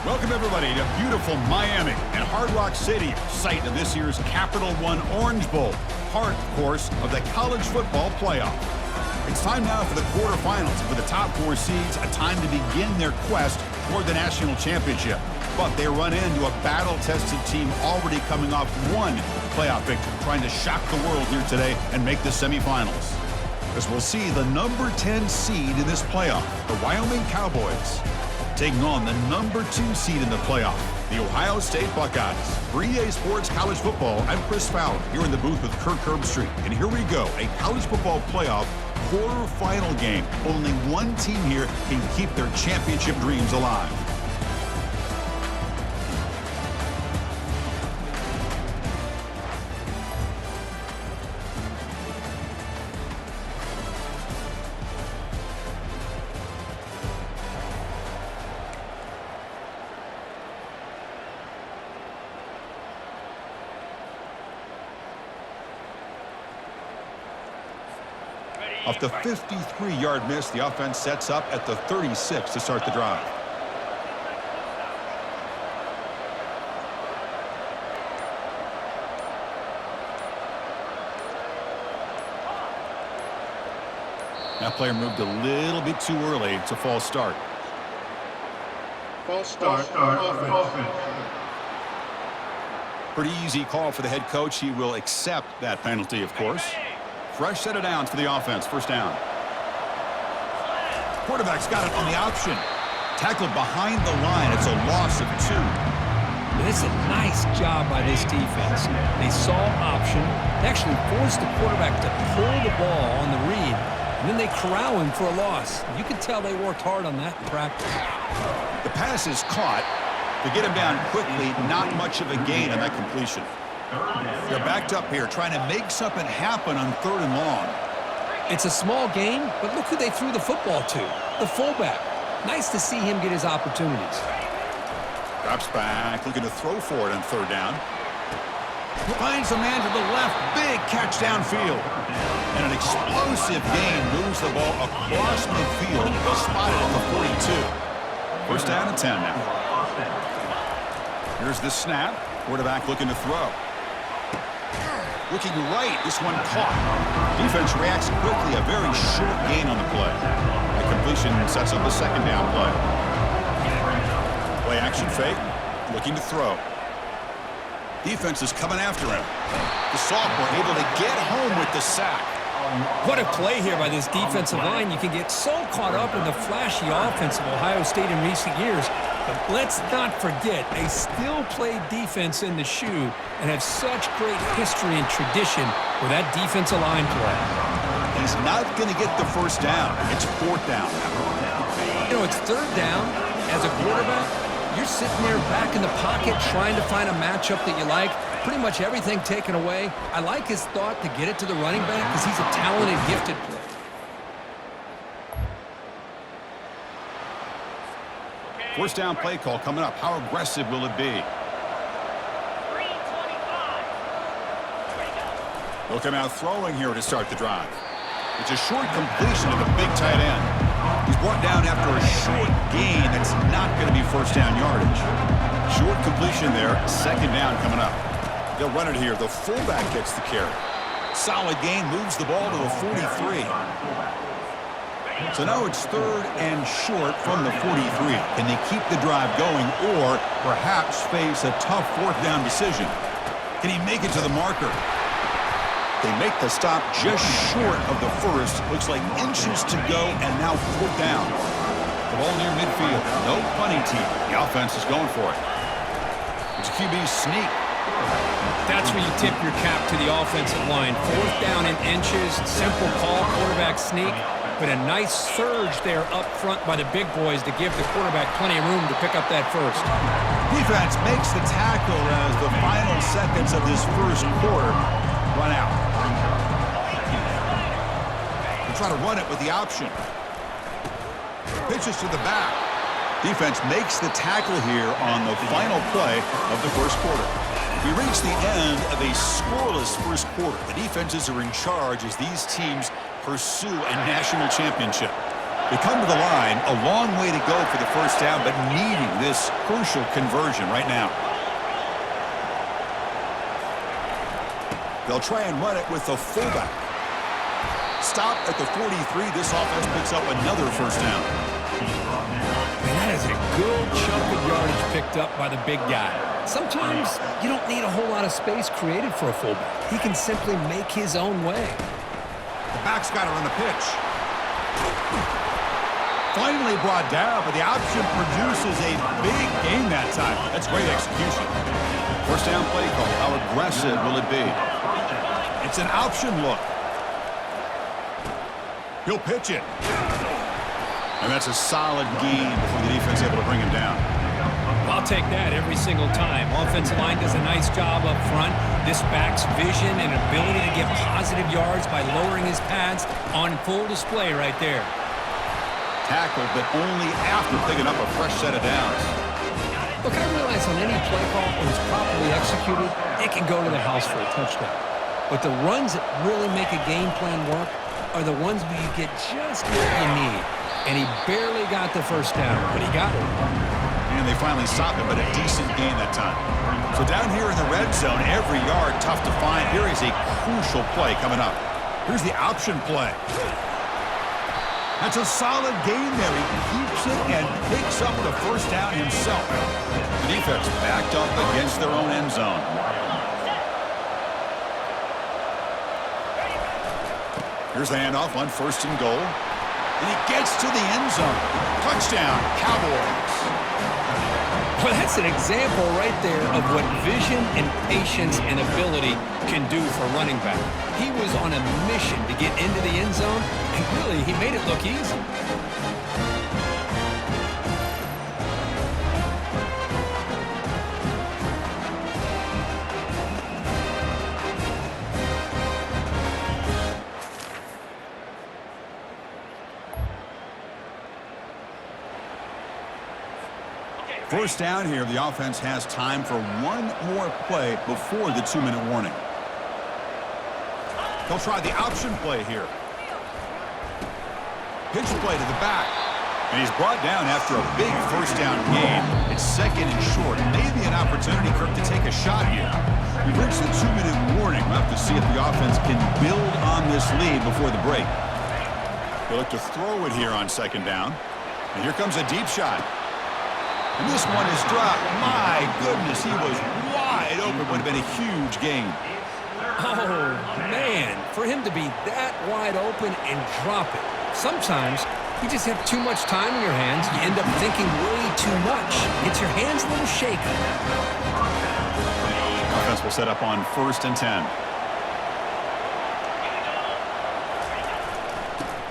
Welcome, everybody, to beautiful Miami and Hard Rock Stadium, site of this year's Capital One Orange Bowl, part, of course, of the college football playoff. It's time now for the quarterfinals, and for the top four seeds, a time to begin their quest toward the national championship. But they run into a battle-tested team already coming off one playoff victory, trying to shock the world here today and make the semifinals. As we'll see the number 10 seed in this playoff, the Wyoming Cowboys, taking on the number 2 seed in the playoff, the Ohio State Buckeyes. For EA Sports College Football, I'm Chris Fowler, here in the booth with Kirk Herbstreit. And here we go, a college football playoff quarterfinal game. Only one team here can keep their championship dreams alive. Off the 53-yard miss, the offense sets up at the 36 to start the drive. That player moved a little bit too early. It's a false start. False start. Offense. Pretty easy call for the head coach. He will accept that penalty, of course. Fresh set of downs for the offense. First down. Quarterback's got it on the option. Tackled behind the line. It's a loss of 2. This is a nice job by this defense. They saw option. They actually forced the quarterback to pull the ball on the read, and then they corral him for a loss. You can tell they worked hard on that in practice. The pass is caught. To get him down quickly, not much of a gain on that completion. They're backed up here, trying to make something happen on 3rd and long. It's a small gain, but look who they threw the football to, the fullback. Nice to see him get his opportunities. Drops back, looking to throw for it on 3rd down. Finds a man to the left, big catch downfield. And an explosive gain moves the ball across midfield. They'll spot it at the 42. First down and 10 now. Here's the snap. Quarterback looking to throw. Looking right, this one caught. Defense reacts quickly, a very short gain on the play. The completion sets up the 2nd down play. Play action fake, looking to throw. Defense is coming after him. The sophomore able to get home with the sack. What a play here by this defensive line. You can get so caught up in the flashy offense of Ohio State in recent years. But let's not forget, they still play defense in the shoe and have such great history and tradition with that defensive line play. He's not going to get the first down. It's 4th down. You know, it's 3rd down. As a quarterback, you're sitting there back in the pocket trying to find a matchup that you like. Pretty much everything taken away. I like his thought to get it to the running back because he's a talented, gifted player. First down play call coming up. How aggressive will it be? They'll come out throwing here to start the drive. It's a short completion to the big tight end. He's brought down after a short gain that's not going to be first down yardage. Short completion there. 2nd down coming up. They'll run it here. The fullback gets the carry. Solid gain, moves the ball to the 43. So now it's 3rd and short from the 43. Can they keep the drive going or perhaps face a tough 4th down decision? Can he make it to the marker? They make the stop just short of the first. Looks like inches to go, and now 4th down. The ball near midfield. No punting team. The offense is going for it. It's a QB sneak. That's where you tip your cap to the offensive line. 4th down in inches. Simple call, quarterback sneak. But a nice surge there up front by the big boys to give the quarterback plenty of room to pick up that first. Defense makes the tackle as the final seconds of this first quarter run out. They try to run it with the option. Pitches to the back. Defense makes the tackle here on the final play of the first quarter. We reach the end of a scoreless first quarter. The defenses are in charge as these teams pursue a national championship. They come to the line, a long way to go for the first down, but needing this crucial conversion right now. They'll try and run it with the fullback. Stop at the 43. This offense picks up another first down. And that is a good chunk of yardage picked up by the big guy. Sometimes you don't need a whole lot of space created for a fullback. He can simply make his own way. The back's got it on the pitch. Finally brought down, but the option produces a big gain that time. That's great execution. First down play call. How aggressive will it be? It's an option look. He'll pitch it. And that's a solid gain before the defense is able to bring him down. I'll take that every single time. Offensive line does a nice job up front. This back's vision and ability to get positive yards by lowering his pads on full display right there. Tackled, but only after picking up a fresh set of downs. Look, I realize on any play call, when it's properly executed, it can go to the house for a touchdown. But the runs that really make a game plan work are the ones where you get just what you need. And he barely got the first down, but he got it. And they finally stopped it, but a decent gain that time. So down here in the red zone, every yard tough to find. Here is a crucial play coming up. Here's the option play. That's a solid gain there. He keeps it and picks up the first down himself. The defense backed up against their own end zone. Here's the handoff on first and goal. And he gets to the end zone. Touchdown, Cowboys. Well, that's an example right there of what vision and patience and ability can do for running back. He was on a mission to get into the end zone, and really, he made it look easy. First down here, the offense has time for one more play before the 2-minute warning. They'll try the option play here. Pitch play to the back. And he's brought down after a big first down gain. It's second and short. Maybe an opportunity, Kirk, to take a shot here. We've reached the 2-minute warning. We'll have to see if the offense can build on this lead before the break. They'll look to throw it here on second down. And here comes a deep shot. And this one is dropped. My goodness, he was wide open. Would have been a huge gain. Oh, man, for him to be that wide open and drop it. Sometimes you just have too much time in your hands. You end up thinking way too much. Gets your hands a little shaky. Offense will set up on 1st and 10.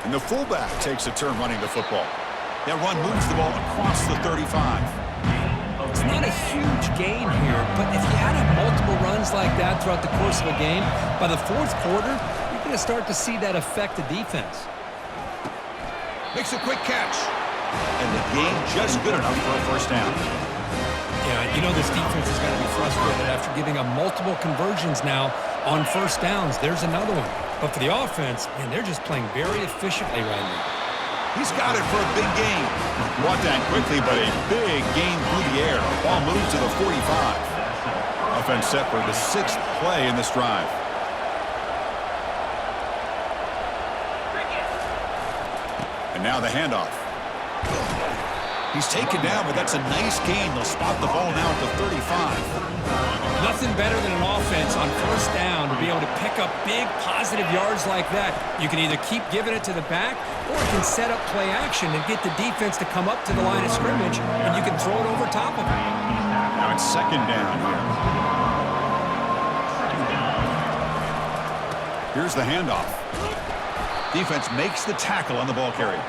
And the fullback takes a turn running the football. That run moves the ball across the 35. It's not a huge gain here, but if you add up multiple runs like that throughout the course of a game, by the 4th quarter, you're going to start to see that affect the defense. Makes a quick catch. And the gain just good enough for a first down. Yeah, you know this defense is going to be frustrated after giving up multiple conversions now on first downs. There's another one. But for the offense, man, they're just playing very efficiently right now. He's got it for a big gain. Brought down quickly, but a big gain through the air. Ball moves to the 45. Offense set for the 6th play in this drive. And now the handoff. He's taken down, but that's a nice gain. They'll spot the ball now at the 35. Nothing better than an offense on first down to be able to pick up big positive yards like that. You can either keep giving it to the back or you can set up play action and get the defense to come up to the line of scrimmage and you can throw it over top of it. Now it's second down here. Here's the handoff. Defense makes the tackle on the ball carrier.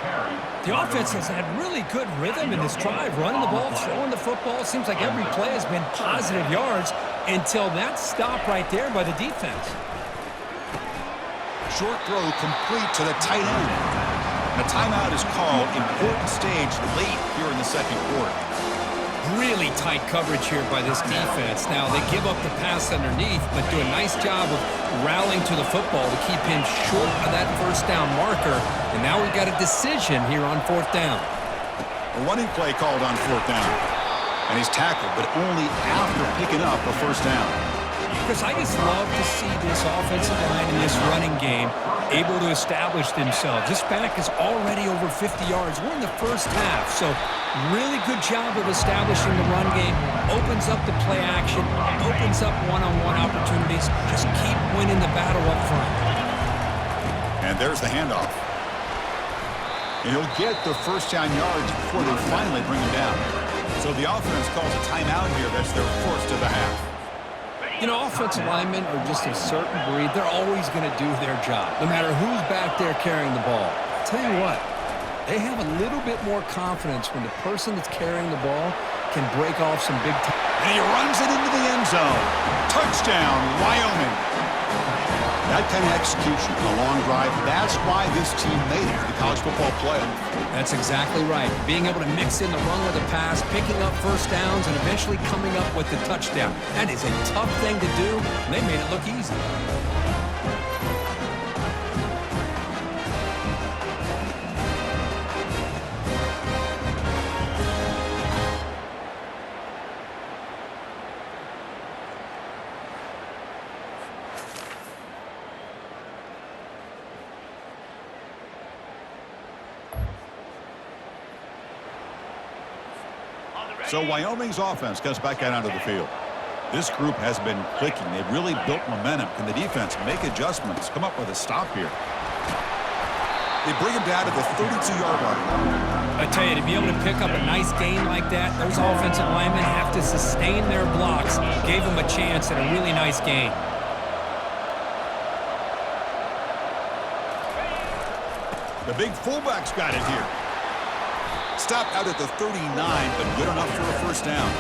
The offense has had really good rhythm in this drive, running the ball, throwing the football. Seems like every play has been positive yards until that stop right there by the defense. Short throw complete to the tight end. And a timeout is called. Important stage late here in the 2nd quarter. Really tight coverage here by this defense. Now, they give up the pass underneath, but do a nice job of rallying to the football to keep him short of that first down marker. And now we've got a decision here on fourth down. A running play called on fourth down. And he's tackled, but only after picking up a first down. Because I just love to see this offensive line in this running game able to establish themselves. This back is already over 50 yards. We're in the first half, so really good job of establishing the run game. Opens up the play action, opens up one-on-one opportunities. Just keep winning the battle up front. And there's the handoff. And he'll get the first down yards before they finally bring him down. So the offense calls a timeout here. That's their first of the half. You know, offensive linemen are just a certain breed. They're always going to do their job, no matter who's back there carrying the ball. I'll tell you what, they have a little bit more confidence when the person that's carrying the ball can break off some big time. And he runs it into the end zone. Touchdown, Wyoming. That kind of execution on a long drive, that's why this team made it to the college football playoff. That's exactly right. Being able to mix in the run with the pass, picking up first downs, and eventually coming up with the touchdown. That is a tough thing to do, and they made it look easy. So Wyoming's offense comes back out onto the field. This group has been clicking. They've really built momentum. Can the defense make adjustments, come up with a stop here? They bring him down to the 32-yard line. I tell you, to be able to pick up a nice gain like that, those offensive linemen have to sustain their blocks. Gave them a chance at a really nice gain. The big fullback's got it here. Stopped out at the 39, but good enough for a first down.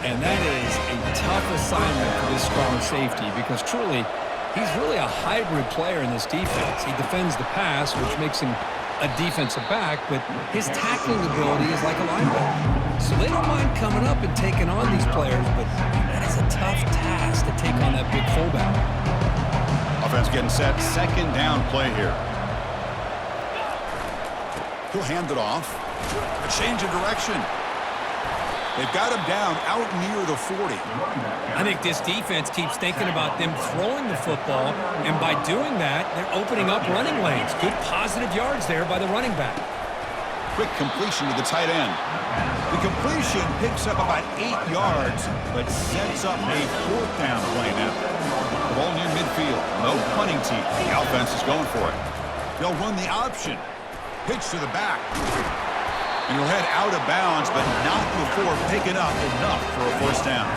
And that is a tough assignment for this strong safety because truly, he's really a hybrid player in this defense. He defends the pass, which makes him a defensive back, but his tackling ability is like a linebacker. So they don't mind coming up and taking on these players, but that is a tough task to take on that big fullback. Offense getting set. Second down play here. He'll hand it off. A change of direction. They've got him down out near the 40. I think this defense keeps thinking about them throwing the football, and by doing that, they're opening up running lanes. Good positive yards there by the running back. Quick completion to the tight end. The completion picks up about 8 yards, but sets up a fourth down play now. The ball near midfield. No punting team. The offense is going for it. They'll run the option. Pitch to the back. And he'll head out of bounds, but not before picking up enough for a first down.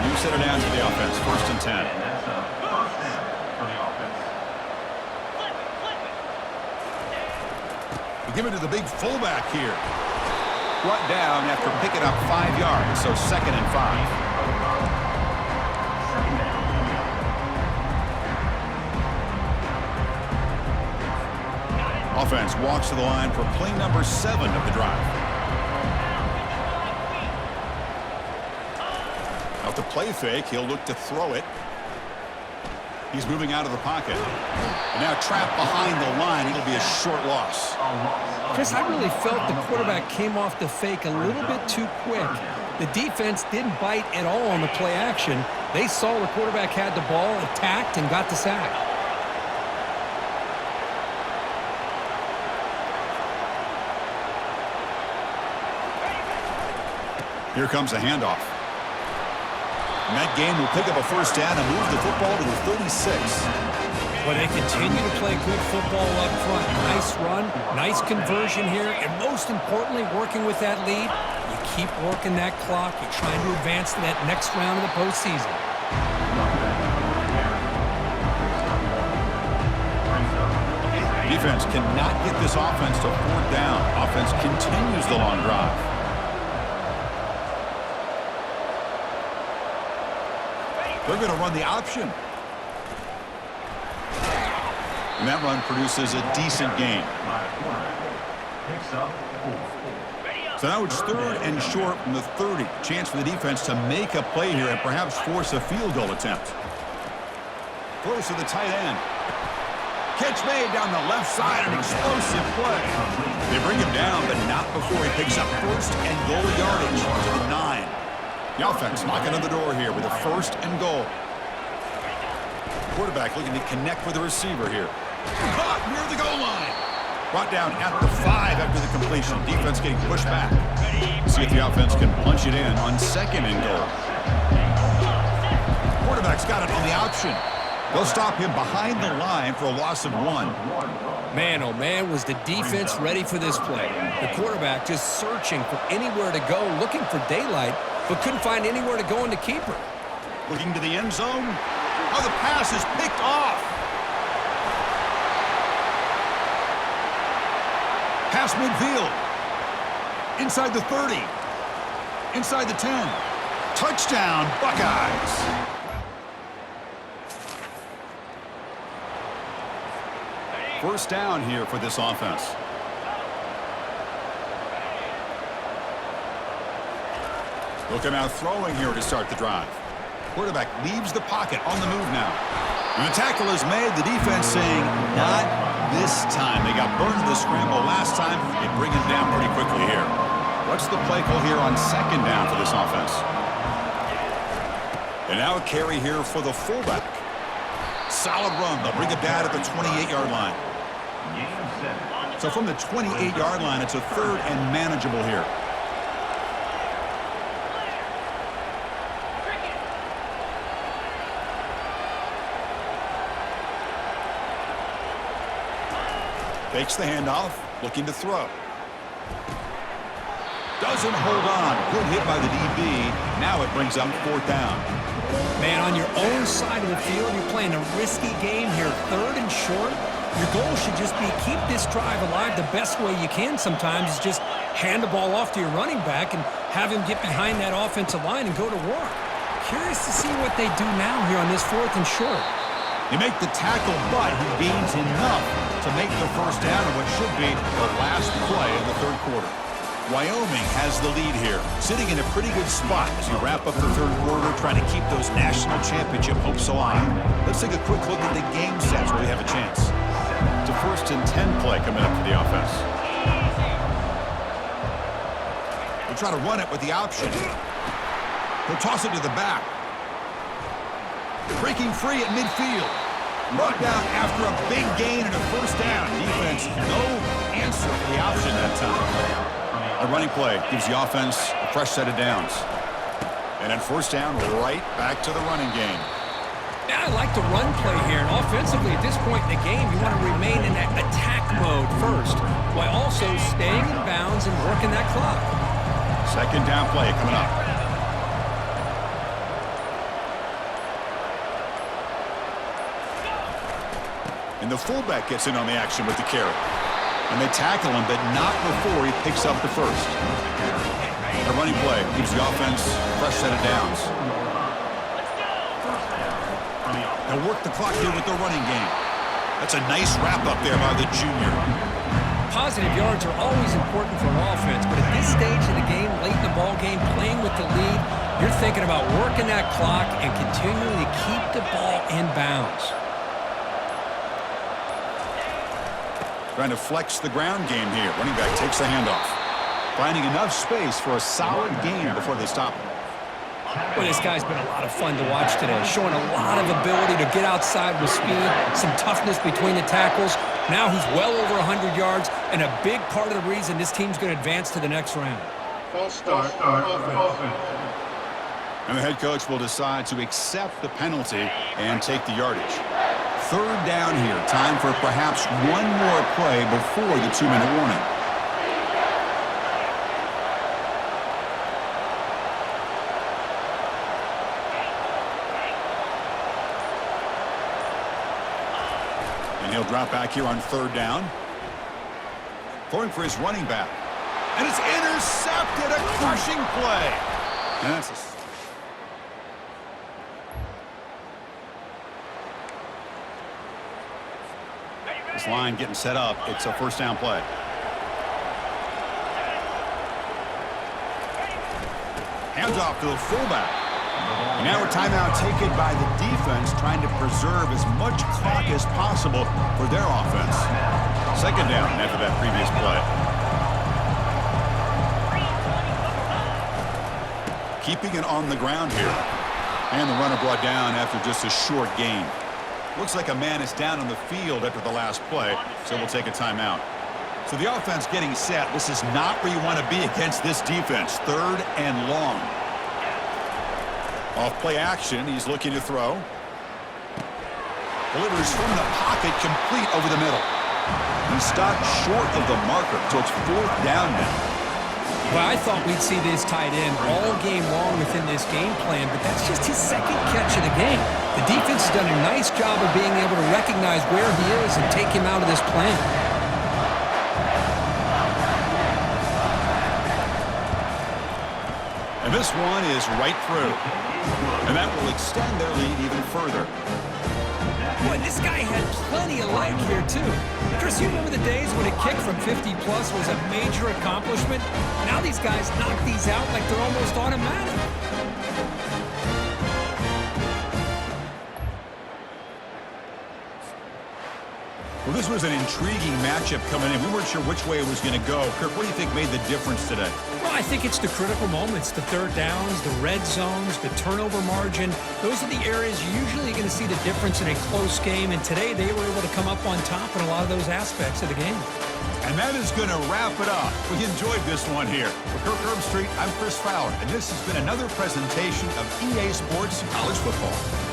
You set it down to the offense, 1st and 10. We give it to the big fullback here. Brought down after picking up 5 yards, so 2nd and 5. Offense walks to the line for play number 7 of the drive. Out the play fake, he'll look to throw it. He's moving out of the pocket. And now trapped behind the line. It'll be a short loss. Chris, I really felt the quarterback came off the fake a little bit too quick. The defense didn't bite at all on the play action. They saw the quarterback had the ball, attacked, and got the sack. Here comes a handoff. And that game will pick up a first down and move the football to the 36. But they continue to play good football up front. Nice run, nice conversion here, and most importantly, working with that lead, you keep working that clock. You're trying to advance to that next round of the postseason. Defense cannot get this offense to 4th down. Offense continues the long drive. They're going to run the option. And that run produces a decent gain. So now it's 3rd and short from the 30. Chance for the defense to make a play here and perhaps force a field goal attempt. Throws to the tight end. Catch made down the left side, an explosive play. They bring him down, but not before he picks up 1st and goal yardage to the 9. The offense knocking on the door here with a 1st and goal. Quarterback looking to connect with the receiver here. Caught near the goal line. Brought down at the 5 after the completion. Defense getting pushed back. See if the offense can punch it in on 2nd and goal. Quarterback's got it on the option. They'll stop him behind the line for a loss of 1. Man, oh man, was the defense ready for this play. The quarterback just searching for anywhere to go, looking for daylight, but couldn't find anywhere to go in the keeper. Looking to the end zone. Oh, the pass is picked off. Pass midfield. Inside the 30. Inside the 10. Touchdown, Buckeyes. First down here for this offense. Looking out throwing here to start the drive. Quarterback leaves the pocket on the move now. And the tackle is made. The defense saying, not this time. They got burned in the scramble last time. They bring him down pretty quickly here. What's the play call here on 2nd down for this offense? And now a carry here for the fullback. Solid run. They'll bring it down at the 28-yard line. So from the 28-yard line, it's a 3rd and manageable here. Takes the handoff, looking to throw. Doesn't hold on. Good hit by the DB. Now it brings up 4th down. Man, on your own side of the field, you're playing a risky game here. 3rd and short. Your goal should just be keep this drive alive the best way you can sometimes is just hand the ball off to your running back and have him get behind that offensive line and go to work. Curious to see what they do now here on this 4th and short. They make the tackle, but he gains enough to make the first down in what should be the last play of the 3rd quarter. Wyoming has the lead here, sitting in a pretty good spot as you wrap up the 3rd quarter, trying to keep those national championship hopes alive. Let's take a quick look at the game sets where we have a chance. It's a 1st and 10 play coming up for the offense. We'll try to run it with the option. He'll toss it to the back. Breaking free at midfield. Brought down after a big gain and a 1st down. Defense, no answer for the option that time. A running play gives the offense a fresh set of downs. And then 1st down, right back to the running game. Yeah, I like the run play here. And offensively, at this point in the game, you want to remain in that attack mode first, while also staying in bounds and working that clock. 2nd down play coming up. And the fullback gets in on the action with the carry. And they tackle him, but not before he picks up the 1st. A running play gives the offense a fresh set of downs. They'll work the clock here with the running game. That's a nice wrap-up there by the junior. Positive yards are always important for an offense, but at this stage of the game, late in the ball game, playing with the lead, you're thinking about working that clock and continuing to keep the ball in bounds. Trying to flex the ground game here. Running back takes the handoff. Finding enough space for a solid gain before they stop him. Well, this guy's been a lot of fun to watch today, showing a lot of ability to get outside with speed, some toughness between the tackles. Now he's well over 100 yards, and a big part of the reason this team's going to advance to the next round. False start, offense. And the head coach will decide to accept the penalty and take the yardage. 3rd down here. Time for perhaps one more play before the 2-minute warning. And he'll drop back here on 3rd down. Throwing for his running back. And it's intercepted. A crushing play. And that's a line getting set up. It's a 1st down play. Hands off to the fullback. And now a timeout taken by the defense, trying to preserve as much clock as possible for their offense. Second down after that previous play. Keeping it on the ground here. And the runner brought down after just a short gain. Looks like a man is down on the field after the last play, so we'll take a timeout. So the offense getting set. This is not where you want to be against this defense. Third and long. Off play action. He's looking to throw. Delivers from the pocket, complete over the middle. He stopped short of the marker, so it's fourth down now. Well, I thought we'd see this tight end all game long within this game plan, but that's just his second catch of the game. The defense has done a nice job of being able to recognize where he is and take him out of this plan. And this one is right through. And that will extend their lead even further. Boy, this guy had plenty of life here, too. Chris, you remember the days when a kick from 50-plus was a major accomplishment? Now these guys knock these out like they're almost automatic. Well, this was an intriguing matchup coming in. We weren't sure which way it was going to go. Kirk, what do you think made the difference today? Well, I think it's the critical moments, the third downs, the red zones, the turnover margin. Those are the areas you're usually going to see the difference in a close game, and today they were able to come up on top in a lot of those aspects of the game. And that is going to wrap it up. We enjoyed this one here. For Kirk Herbstreit, I'm Chris Fowler, and this has been another presentation of EA Sports College Football.